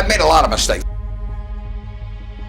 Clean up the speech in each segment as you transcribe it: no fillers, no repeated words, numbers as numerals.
I've made a lot of mistakes.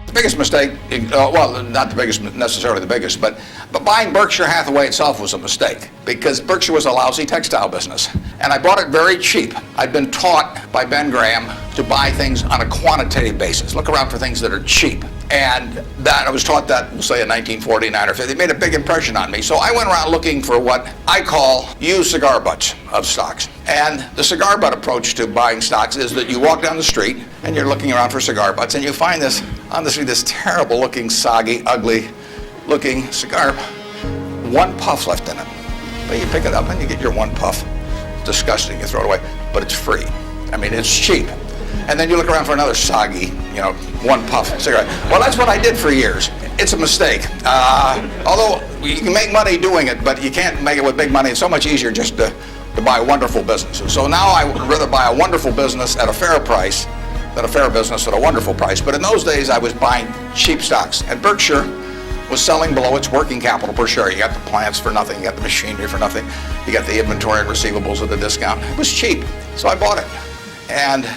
The biggest mistake, well, not the biggest, necessarily the biggest, but buying Berkshire Hathaway itself was a mistake because Berkshire was a lousy textile business. And I bought it very cheap. I'd been taught by Ben Graham to buy things on a quantitative basis. Look around for things that are cheap. And that I was taught that, we'll say in 1949 or 50. It made a big impression on me. So I went around looking for what I call used cigar butts of stocks. And the cigar butt approach to buying stocks is that you walk down the street and you're looking around for cigar butts and you find this, on the street, this terrible looking, soggy, ugly looking cigar. One puff left in it. But you pick it up and you get your one puff. It's disgusting, you throw it away, but it's free. I mean, it's cheap. And then you look around for another soggy, one puff cigarette. Well, that's what I did for years. It's a mistake. Although you can make money doing it, but you can't make it with big money. It's so much easier just to buy wonderful businesses. So now I would rather buy a wonderful business at a fair price than a fair business at a wonderful price. But in those days, I was buying cheap stocks. And Berkshire was selling below its working capital per share. You got the plants for nothing, you got the machinery for nothing, you got the inventory and receivables at a discount. It was cheap, so I bought it. And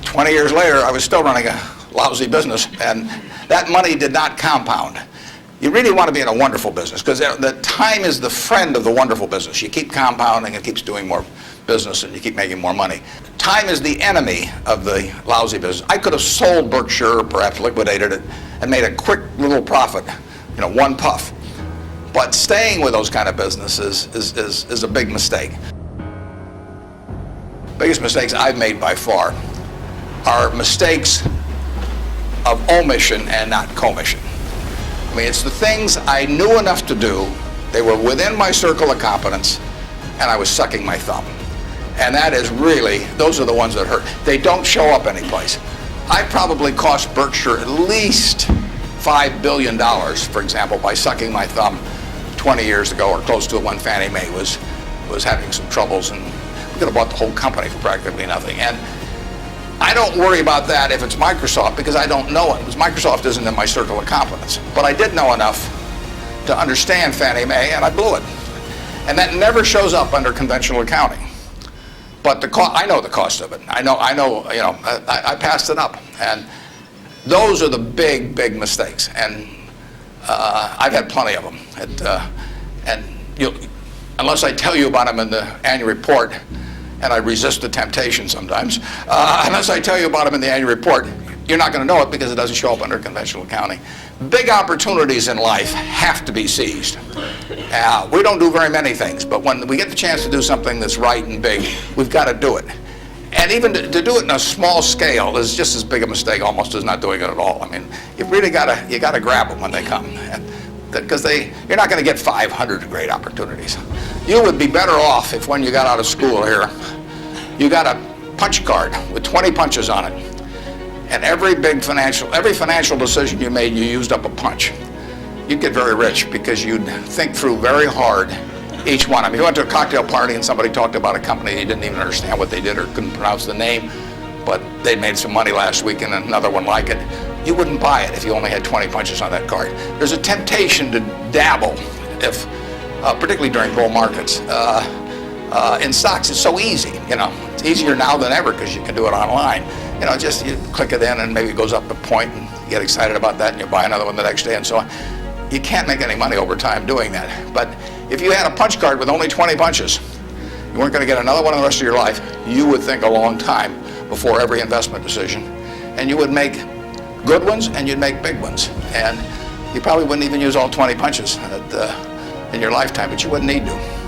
20 years later, I was still running a lousy business, and that money did not compound. You really want to be in a wonderful business, because the time is the friend of the wonderful business. You keep compounding, it keeps doing more business, and you keep making more money. Time is the enemy of the lousy business. I could have sold Berkshire, perhaps liquidated it, and made a quick little profit, one puff. But staying with those kind of businesses is a big mistake. Biggest mistakes I've made by far are mistakes of omission and not commission. I mean, it's the things I knew enough to do, they were within my circle of competence, and I was sucking my thumb. And that is really, those are the ones that hurt. They don't show up anyplace. I probably cost Berkshire at least $5 billion, for example, by sucking my thumb 20 years ago, or close to it, when Fannie Mae was having some troubles, and we could have bought the whole company for practically nothing. And I don't worry about that if it's Microsoft, because I don't know it. Because Microsoft isn't in my circle of competence. But I did know enough to understand Fannie Mae, and I blew it. And that never shows up under conventional accounting. But I know the cost of it. I passed it up. And those are the big, big mistakes. And I've had plenty of them. Unless I tell you about them in the annual report, and I resist the temptation sometimes, unless I tell you about them in the annual report, you're not going to know it because it doesn't show up under conventional accounting. Big opportunities in life have to be seized. We don't do very many things, but when we get the chance to do something that's right and big, we've got to do it. And even to do it in a small scale is just as big a mistake almost as not doing it at all. I mean, you really got to grab them when they come. Because you're not going to get 500 great opportunities. You would be better off if when you got out of school here, you got a punch card with 20 punches on it. And every financial decision you made, you used up a punch. You'd get very rich because you'd think through very hard each one. I mean, you went to a cocktail party and somebody talked about a company, you didn't even understand what they did or couldn't pronounce the name, but they'd made some money last week and another one like it. You wouldn't buy it if you only had 20 punches on that card. There's a temptation to dabble, particularly during bull markets. In stocks, it's so easy. It's easier now than ever because you can do it online. Just you click it in and maybe it goes up a point and you get excited about that and you buy another one the next day and so on. You can't make any money over time doing that. But if you had a punch card with only 20 punches, you weren't going to get another one in the rest of your life. You would think a long time before every investment decision, and you would make good ones and you'd make big ones. And you probably wouldn't even use all 20 punches in your lifetime, but you wouldn't need to.